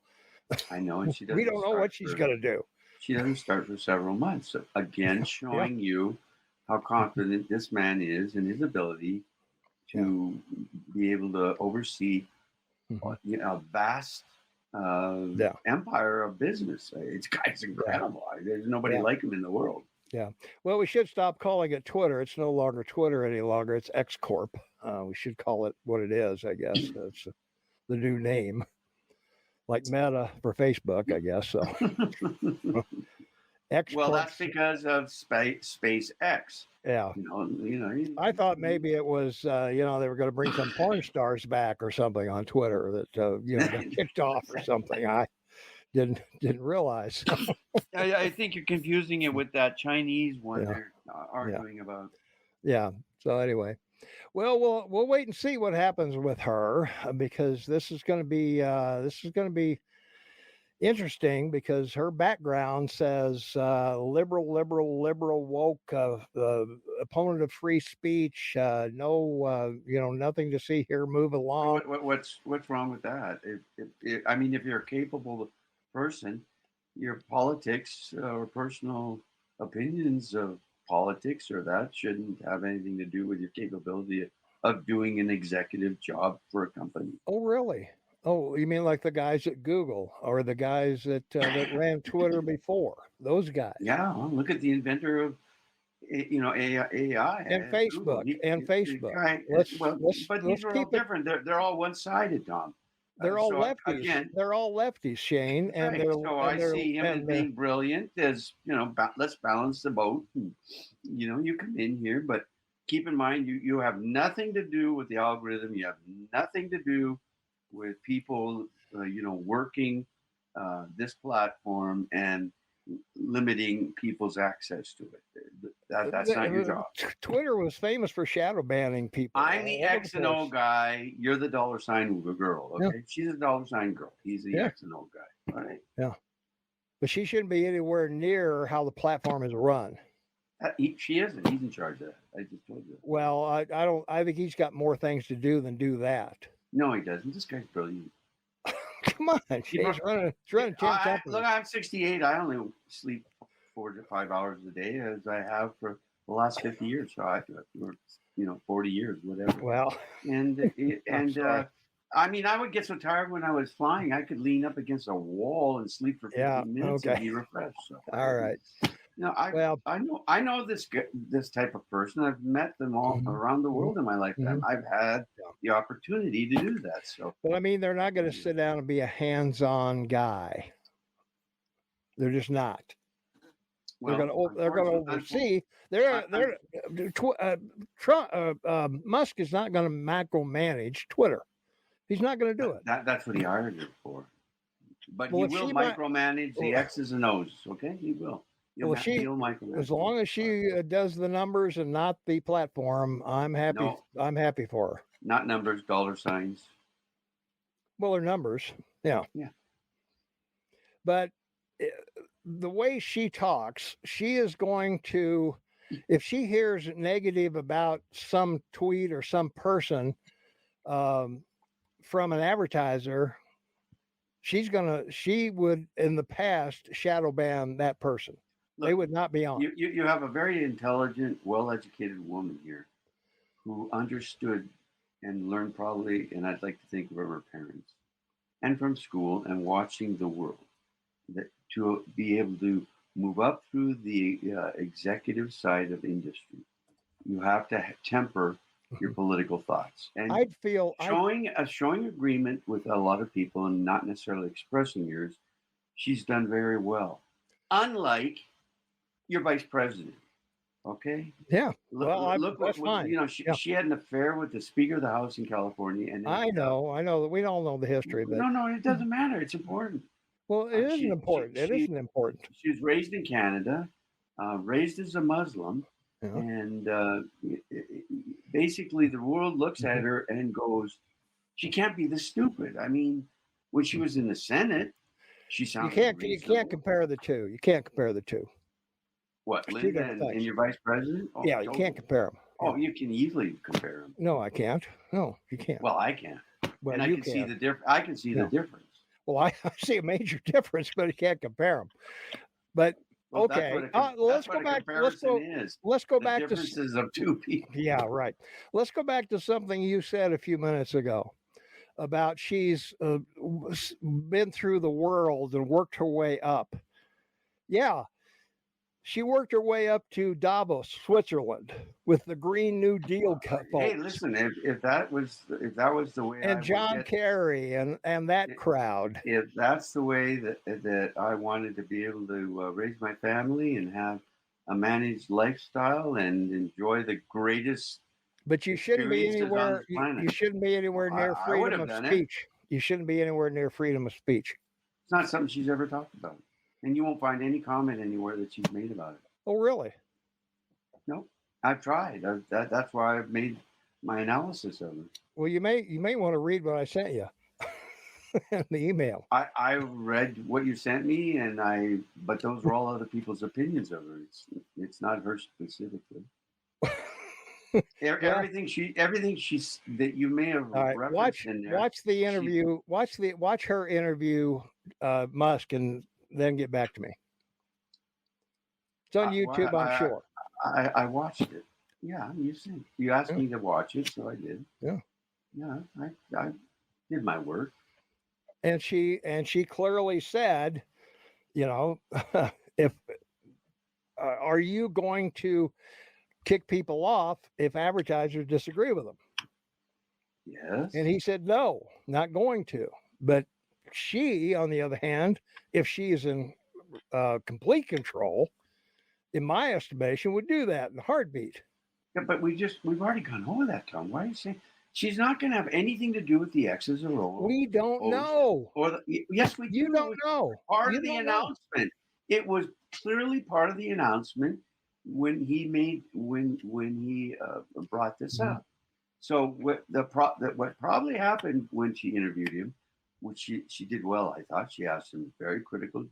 I know, and she doesn't. We don't know what she's going to do. She doesn't start for several months. So again, showing you how confident this man is in his ability to be able to oversee, a vast empire of business. It's guy's incredible. There's nobody like him in the world. Yeah. Well, we should stop calling it Twitter. It's no longer Twitter any longer. It's X Corp. We should call it what it is, I guess. It's the new name, like Meta for Facebook, I guess. So, X. Well, that's because of SpaceX. Yeah. I thought maybe it was, they were going to bring some porn stars back or something on Twitter that, got kicked off or something. I didn't realize. I think you're confusing it with that Chinese one they're arguing about. Yeah. So anyway, well, we'll wait and see what happens with her because this is going to be interesting because her background says liberal, woke, opponent of free speech, nothing to see here, move along. What's wrong with that? If you're a capable person, your politics or personal opinions of politics or that shouldn't have anything to do with your capability of doing an executive job for a company. Oh, really? Oh, you mean like the guys at Google or the guys that ran Twitter before? Those guys. Yeah, well, look at the inventor of AI and Facebook but these are all different. They're all one-sided, Tom. They're all lefties. Again, they're all lefties, Shane. And I see him as being brilliant. As let's balance the boat. And, you come in here, but keep in mind you have nothing to do with the algorithm. You have nothing to do with people, working this platform and limiting people's access to it. That's not your job. Twitter was famous for shadow banning people. I'm the X and O guy. You're the $sign girl. Okay, she's a $sign girl. He's the X and O guy. All right. Yeah, but she shouldn't be anywhere near how the platform is run. She isn't. He's in charge of that. I just told you. Well, I don't. I think he's got more things to do than do that. No, he doesn't. This guy's brilliant. Come on, he's running 10 companies. Look, I'm 68. I only sleep 4 to 5 hours a day, as I have for the last 50 years. So 40 years, whatever. Well, and I mean, I would get so tired when I was flying, I could lean up against a wall and sleep for 15 minutes and Okay. be refreshed. So, All right. Well, I know this type of person. I've met them all mhm, around the mhm, world in my lifetime. mhm, I've had yeah. the opportunity to do that. So, But I mean, they're not going to yeah. sit down and be a hands-on guy. They're just not. They're going Well, to. They're going to oversee. They're. Trump. Musk is not going to micromanage Twitter. He's not going to do it. That's what he hired her for. But Well, he if will she might, micromanage the well, X's and O's. Okay, he will. well, if she, He'll micromanage. as long as she does the numbers and not the platform, I'm happy. No, I'm happy for her. not numbers, dollar signs. Well, her numbers, yeah. Yeah. But the way she talks, she is going to, if she hears negative about some tweet or some person from an advertiser, she would in the past shadow ban that person. Look, they would not be on. You have a very intelligent, well-educated woman here who understood and learned probably, and I'd like to think from her parents and from school and watching the world, that to be able to move up through the executive side of industry, you have to temper your political thoughts. And I'd feel showing agreement with a lot of people and not necessarily expressing yours, she's done very well. Unlike your vice president, okay? Yeah. Look that's what fine. you know. She had an affair with the Speaker of the House in California, and I know that we all know the history, but no, it doesn't matter. It's important. well, it isn't important. It isn't important. She was raised in Canada, raised as a Muslim, Yeah. and basically the world looks at her and goes, "She can't be this stupid." I mean, when she was in the Senate, she sounded you can't compare the two. You can't compare the two. What, Two Linda different and things. your vice president? Oh, Yeah, you can't compare them. Oh, you can easily compare them. No, I can't. No, you can't. Well, I can. Well, and I can see the difference. I can see the difference. Well, I see a major difference, but you can't compare them. But well, okay, let's go back. Let's go back to differences of two people. Yeah, right. Let's go back to something you said a few minutes ago about she's been through the world and worked her way up. Yeah, she worked her way up to Davos, Switzerland, with the Green New Deal folks. Hey, listen, if that was the way, and John Kerry and that crowd. If that's the way that I wanted to be able to raise my family and have a managed lifestyle and enjoy the greatest. But you shouldn't be anywhere. You shouldn't be anywhere near freedom of speech. You shouldn't be anywhere near freedom of speech. It's not something she's ever talked about. And you won't find any comment anywhere that she's made about it. Oh, really? No, I've tried. That's why I've made my analysis of it. Well, you may want to read what I sent you in the email. I read what you sent me, but those were all other people's opinions of her. It's not her specifically. Everything she's that you may have referenced in there. Watch the interview. Watch her interview Musk and then get back to me. It's on YouTube, I'm sure. I watched it. Yeah, you asked me to watch it, so I did. Yeah. Yeah, I did my work. And she clearly said, if are you going to kick people off if advertisers disagree with them? Yes. And he said, no, not going to. But she, on the other hand, if she is in complete control, in my estimation, would do that in a heartbeat. Yeah, but we've already gone over that, Tom. Why are you saying she's not going to have anything to do with the X's or O's? We don't know. Yes, we do. You don't know. Part of the announcement. It was clearly part of the announcement when he brought this up. So what probably happened when she interviewed him, which she did well, I thought. She asked some very critical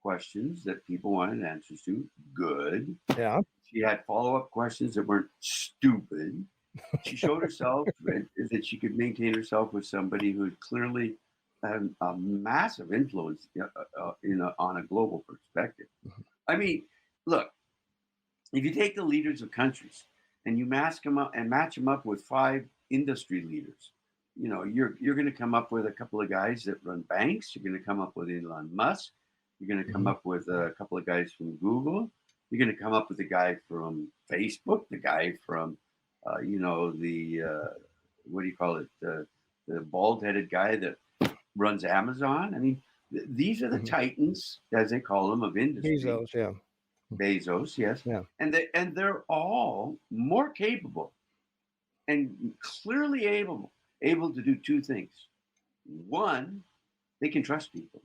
questions that people wanted answers to. Good. Yeah. She had follow-up questions that weren't stupid. She showed herself that she could maintain herself with somebody who had clearly had a massive influence on a global perspective. I mean, look, if you take the leaders of countries and you match them up with 5 industry leaders, you're going to come up with a couple of guys that run banks. You're going to come up with Elon Musk. You're going to come up with a couple of guys from Google. You're going to come up with a guy from Facebook, the guy from, the what do you call it? The bald-headed guy that runs Amazon. I mean, these are the titans, as they call them, of industry. Bezos, yeah. Bezos, yes. Yeah. And they're all more capable and clearly able to do two things. One, they can trust people.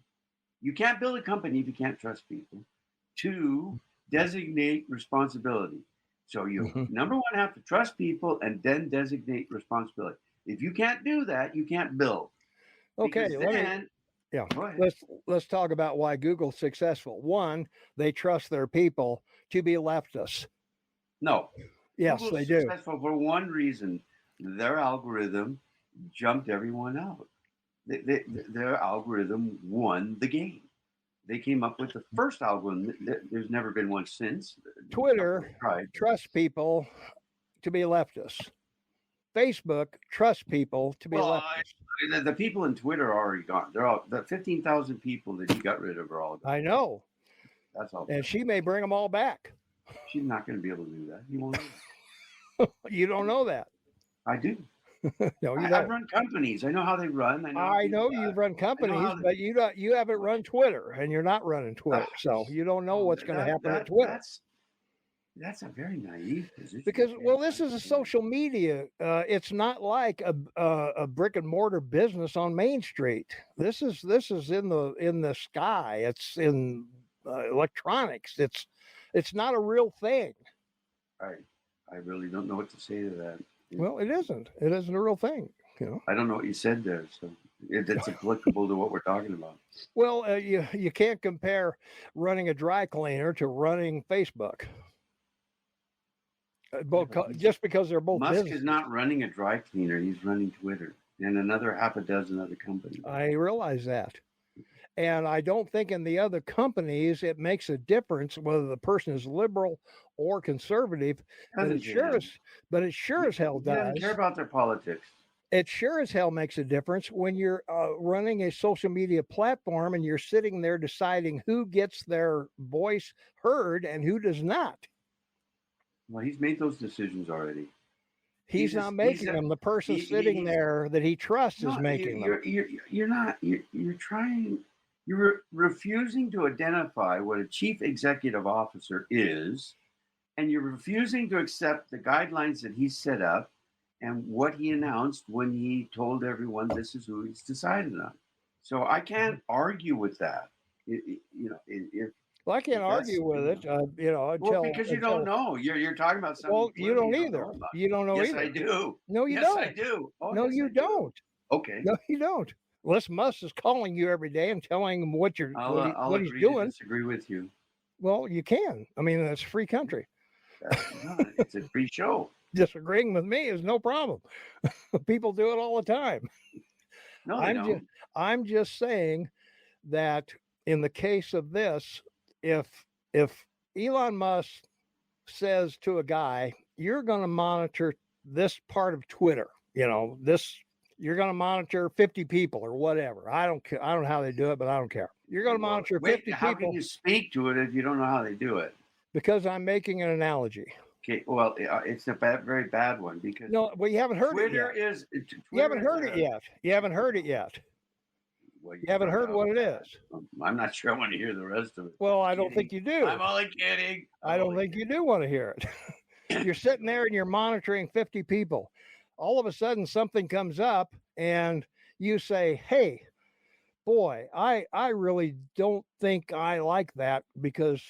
You can't build a company if you can't trust people. Two, designate responsibility. So you number one have to trust people and then designate responsibility. If you can't do that, you can't build. Okay, let's talk about why Google's successful. One, they trust their people to be leftists. No. Yes, Google's they do. Successful for one reason: their algorithm jumped everyone out. Their algorithm won the game. They came up with the first algorithm. There's never been one since. Twitter trusts people to be leftists. Facebook trusts people to be leftists. The people in Twitter are already gone. They're all the 15,000 people that he got rid of are all gone. I know. That's all. And she may bring them all back. She's not going to be able to do that. You won't. You don't know that. I do. No, you don't. I run companies. I know how they run. I know you run companies, but you haven't run Twitter, and you're not running Twitter, so you don't know what's going to happen at Twitter. That's a very naive position. Because this is a social media. It's not like a brick and mortar business on Main Street. This is in the sky. It's in electronics. It's not a real thing. I really don't know what to say to that. Well, it isn't. It isn't a real thing. I don't know what you said there, so it's applicable to what we're talking about. Well, you can't compare running a dry cleaner to running Facebook. Just because they're both. Musk businesses. Is not running a dry cleaner; he's running Twitter and another half a dozen other companies. I realize that, and I don't think in the other companies it makes a difference whether the person is liberal or conservative. But it sure as hell does. He doesn't care about their politics. It sure as hell makes a difference when you're running a social media platform and you're sitting there deciding who gets their voice heard and who does not. Well, he's made those decisions already. He's not making them. The person sitting there that he trusts is making them. You're not. You're refusing to identify what a chief executive officer is, and you're refusing to accept the guidelines that he set up and what he announced when he told everyone this is who he's decided on. So I can't argue with that. Well, I can't argue with it, because you don't know. You're talking about something. Well, you don't either. You don't know either. Yes, I do. No, you don't. Yes, I do. Oh, no, you don't. Okay. No, you don't. Les Musk is calling you every day and telling him what he's doing. Disagree with you. Well, you can. I mean, it's a free country. It's a free show. Disagreeing with me is no problem. People do it all the time. No, they don't. I'm just saying that in the case of this, if Elon Musk says to a guy, "You're going to monitor this part of Twitter," you're going to monitor 50 people or whatever. I don't know how they do it, but I don't care. You're going to monitor 50 people. How can you speak to it if you don't know how they do it? Because I'm making an analogy. Okay, well, it's a very bad one because you haven't heard it yet. You haven't heard it yet. You haven't heard it yet. Well, you haven't heard what it is. I'm not sure I want to hear the rest of it. Well, I don't think you do. I'm only kidding. I don't think you do want to hear it. You're sitting there and you're monitoring 50 people. All of a sudden, something comes up and you say, "Hey, boy, I really don't think I like that because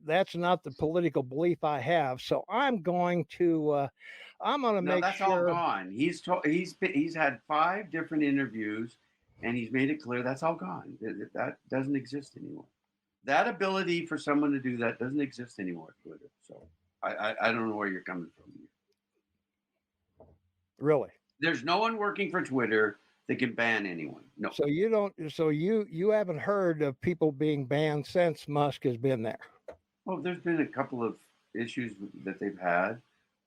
that's not the political belief I have. So I'm going to make that's sure." All gone. He's had 5 different interviews, and he's made it clear that's all gone. That doesn't exist anymore. That ability for someone to do that doesn't exist anymore at Twitter. So I don't know where you're coming from here. Really? There's no one working for Twitter that can ban anyone. No. So you don't. So you haven't heard of people being banned since Musk has been there. Well, there's been a couple of issues that they've had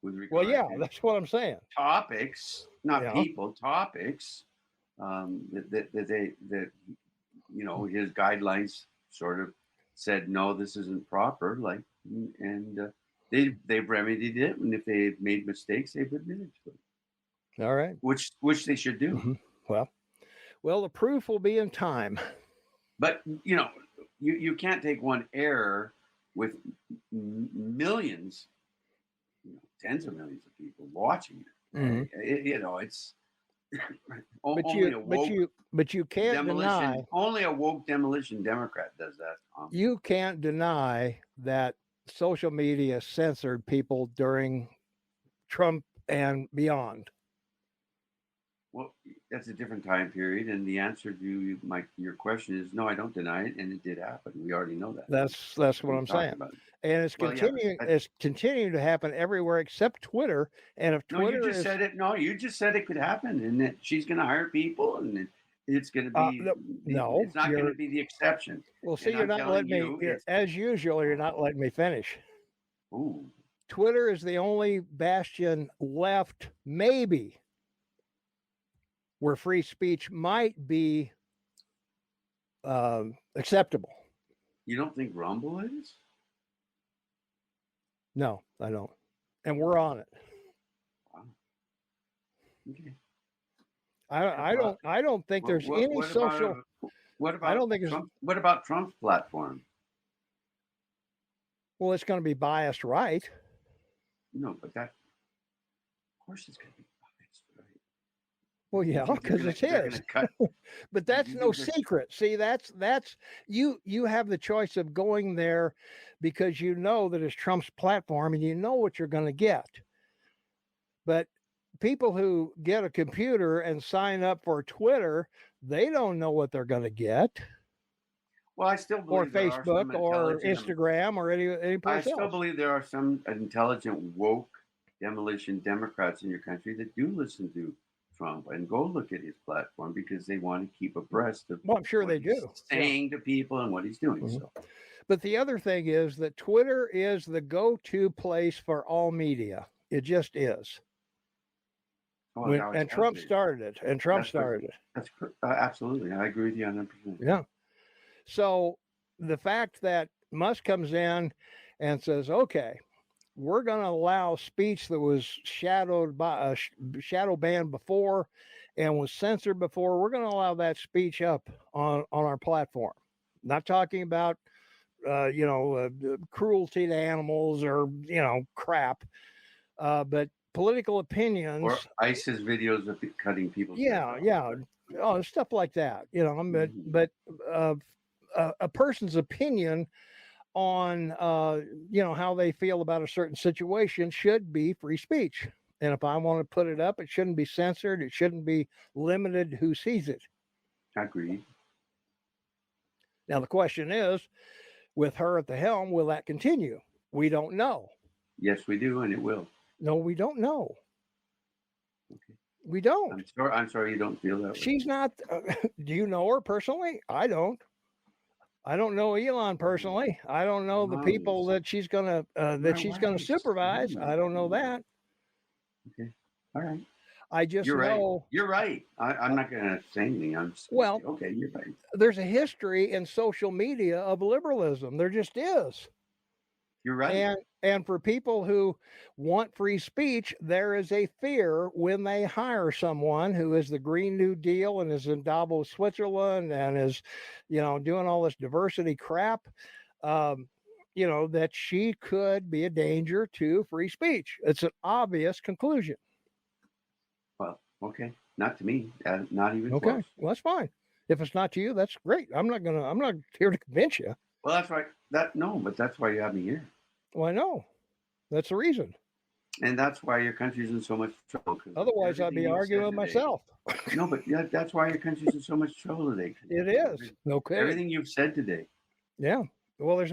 with regard Well, yeah, to that's what I'm saying. topics, not Yeah. people, topics. That you know, his guidelines sort of said no, this isn't proper. Like, and they've remedied it, and if they've made mistakes, they've admitted to it, All right. which they should do. Mhm. Well, the proof will be in time. But you know, you can't take one error with millions, you know, tens of millions of people watching it. Mhm. You know, it's But only you, a but woke you, but you can't deny. demolition. Only a woke demolition Democrat does that. You can't deny that social media censored people during Trump and beyond. Well, that's a different time period, and the answer to your question is no. I don't deny it, and it did happen. We already know that. That's what We I'm talked saying. about it. And it's Well, yeah, continuing. It's continuing to happen everywhere except Twitter. And if no, you Twitter just is said it. No, you just said it could happen, and that she's going to hire people, and it's going to be. no, It's not going to be the exception. well, see, And you're I'm not telling letting me. you, it's. As usual, you're not letting me finish. Ooh. Twitter is the only bastion left, maybe, where free speech might be acceptable. You don't think Rumble is? No, I don't. And we're on it. Wow. Okay. I don't think there's any social. What about I don't think Trump? What about Trump's platform? Well, it's going to be biased, right? No, but that, of course, it's going to be biased, right? Well, yeah, because it's his. But that's no secret. See, that's you have the choice of going there because you know that it's Trump's platform and you know what you're going to get. But people who get a computer and sign up for Twitter, they don't know what they're going to get. Well, I still believe or Facebook or Instagram or any place else. I still believe there are some intelligent, woke demolition Democrats in your country that do listen to Trump and go look at his platform because they want to keep abreast of I'm sure they do. Saying to people and what he's doing. Mm-hmm. So, but the other thing is that Twitter is the go-to place for all media. It just is. And Trump started it. That's absolutely. I agree with you 100%. Yeah. So the fact that Musk comes in and says, okay, we're going to allow speech that was shadow banned before and was censored before. We're going to allow that speech up on our platform. Not talking about, cruelty to animals or, crap, but political opinions. Or ISIS videos of cutting people. Yeah. Oh, stuff like that, but a person's opinion on how they feel about a certain situation should be free speech. And if I want to put it up, it shouldn't be censored. It shouldn't be limited who sees it. Agreed. Now the question is, with her at the helm, will that continue? We don't know. Yes, we do, and it will. No, we don't know. Okay. We don't. I'm sorry you don't feel that way. She's not. Do you know her personally? I don't. I don't know Elon personally. I don't know the people that she's gonna supervise. I don't know that. Okay, all right. I just know you're right. I'm not gonna say anything. I'm just okay. You're right. There's a history in social media of liberalism. There just is. You're right. And for people who want free speech, there is a fear when they hire someone who is the Green New Deal and is in Davos, Switzerland, and is, doing all this diversity crap, that she could be a danger to free speech. It's an obvious conclusion. Well, okay. Not to me. Not even okay. Close. Well, that's fine. If it's not to you, that's great. I'm not here to convince you. Well, that's right. But that's why you have me here. Well, I know. That's the reason. And that's why your country's in so much trouble. Otherwise, I'd be arguing with myself. No, but yeah, that's why your country's in so much trouble today. It is. Okay. Everything you've said today. Yeah. Well, there's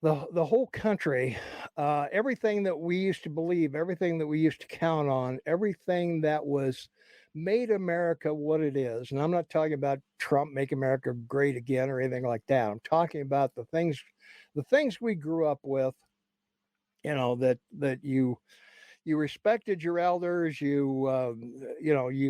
the whole country, everything that we used to believe, everything that we used to count on, everything that was made America what it is. And I'm not talking about Trump make America great again or anything like that. I'm talking about the things we grew up with that you respected your elders, you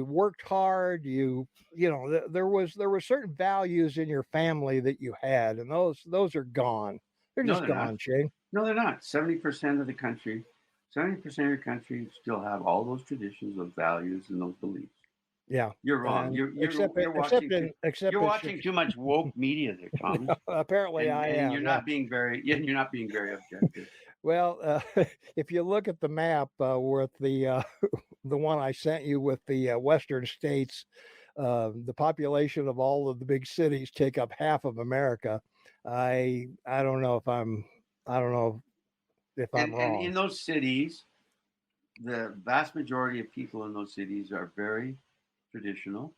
worked hard, there were certain values in your family that you had, and those are gone. They're No, just they're not. gone, Shane. No, they're not. 70% of the country, 70% of your country still have all those traditions, those values, and those beliefs. Yeah, You're wrong. and You're except watching in except you're in watching too much woke media there, Thomas, apparently I and am. Yeah. you're not being very objective. Well, if you look at the map with the one I sent you with the western states, the population of all of the big cities take up half of America. I don't know if I'm And wrong. in those cities, the vast majority of people in those cities are very traditional,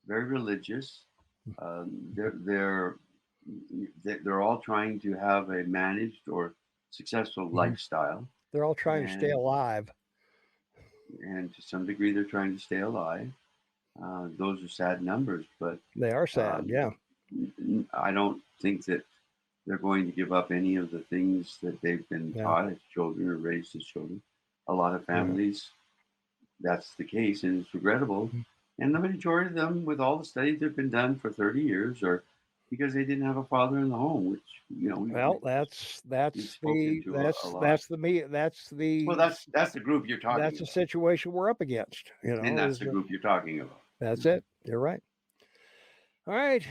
very religious. Um, they're they're they're all trying to have a managed or successful Mhm. lifestyle, They're all trying to stay and alive. to some degree, they're trying to stay alive. Those are sad numbers, but They are sad. um, Yeah. I don't think that they're going to give up any of the things that they've been Yeah. taught as children or raised as children. A lot of Yeah. families, that's the case, and it's regrettable. Mhm. And the majority of them, with all the studies that have been done for 30 years, are because they didn't have a father in the home, which Well, we've spoken to a lot. that's the me Well, that's the group you're talking that's the about, situation we're up against. and that's Is the group you're talking about. that's it. You're right. All right.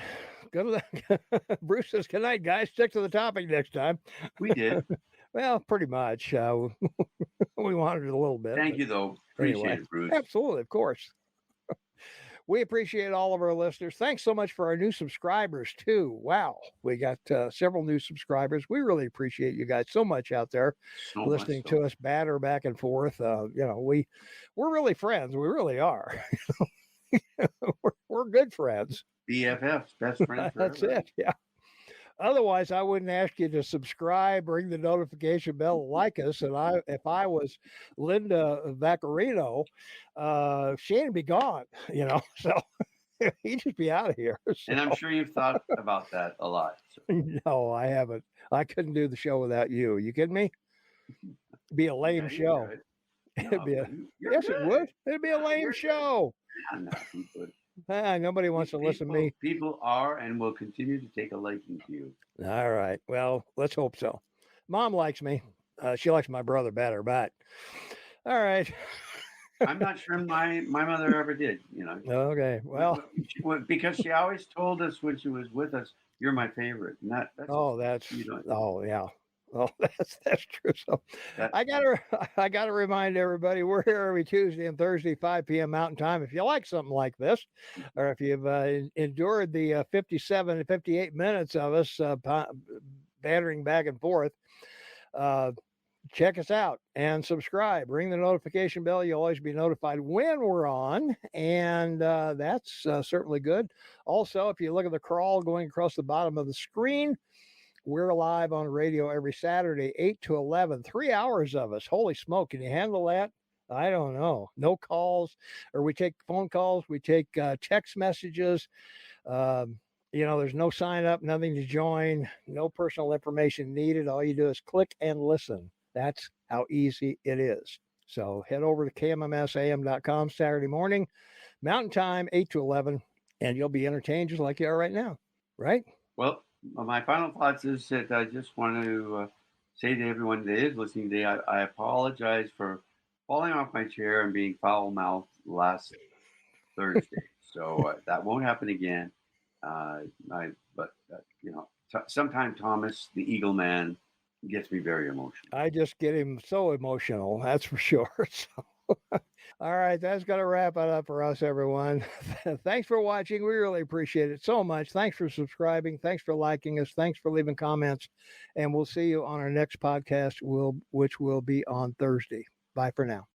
Good luck. Bruce says, good night, guys. Stick to the topic next time. We did. Well, pretty much. We wanted it a little bit, Thank but you, though. anyway, Appreciate it, Bruce. absolutely, of course. We appreciate all of our listeners. Thanks so much for our new subscribers, too. Wow. We got several new subscribers. We really appreciate you guys so much out there So much listening so. to us batter back and forth. We're really friends. We really are. we're good friends. BFFs, best friends That's forever. it. Yeah. Otherwise, I wouldn't ask you to subscribe, ring the notification bell, like us. And if I was Linda Vaccarino, Shane would be gone, so he'd just be out of here. So, And I'm sure you've thought about that a lot. So. no, I haven't. I couldn't do the show without you. You kidding me? It'd be a lame show. It'd be yes, good. it would. It'd be a lame show. Nobody wants to listen to me. People are and will continue to take a liking to you. All right. Well, let's hope so. Mom likes me. She likes my brother better, but all right. I'm not sure my mother ever did, Okay. Well, because she always told us when she was with us, "You're my favorite," and that's yeah. Oh, that's true. So I gotta remind everybody we're here every Tuesday and Thursday, 5 p.m. Mountain Time. If you like something like this, or if you've endured the 57 to 58 minutes of us battering back and forth, check us out and subscribe. Ring the notification bell. You'll always be notified when we're on, and that's certainly good. Also, if you look at the crawl going across the bottom of the screen, we're live on radio every Saturday, 8 to 11, 3 hours of us. Holy smoke. Can you handle that? I don't know. No calls, or we take phone calls. We take text messages. There's no sign up, nothing to join, no personal information needed. All you do is click and listen. That's how easy it is. So head over to kmmsam.com Saturday morning, Mountain Time, 8 to 11, and you'll be entertained just like you are right now, right? Well, my final thoughts is that I just want to say to everyone that is listening today, I apologize for falling off my chair and being foul-mouthed last Thursday. So that won't happen again. Sometimes Thomas, the Eagle Man, gets me very emotional. I just get him so emotional, that's for sure. So, all right, that's going to wrap it up for us, everyone. Thanks for watching. We really appreciate it so much. Thanks for subscribing. Thanks for liking us. Thanks for leaving comments. And we'll see you on our next podcast, which will be on Thursday. Bye for now.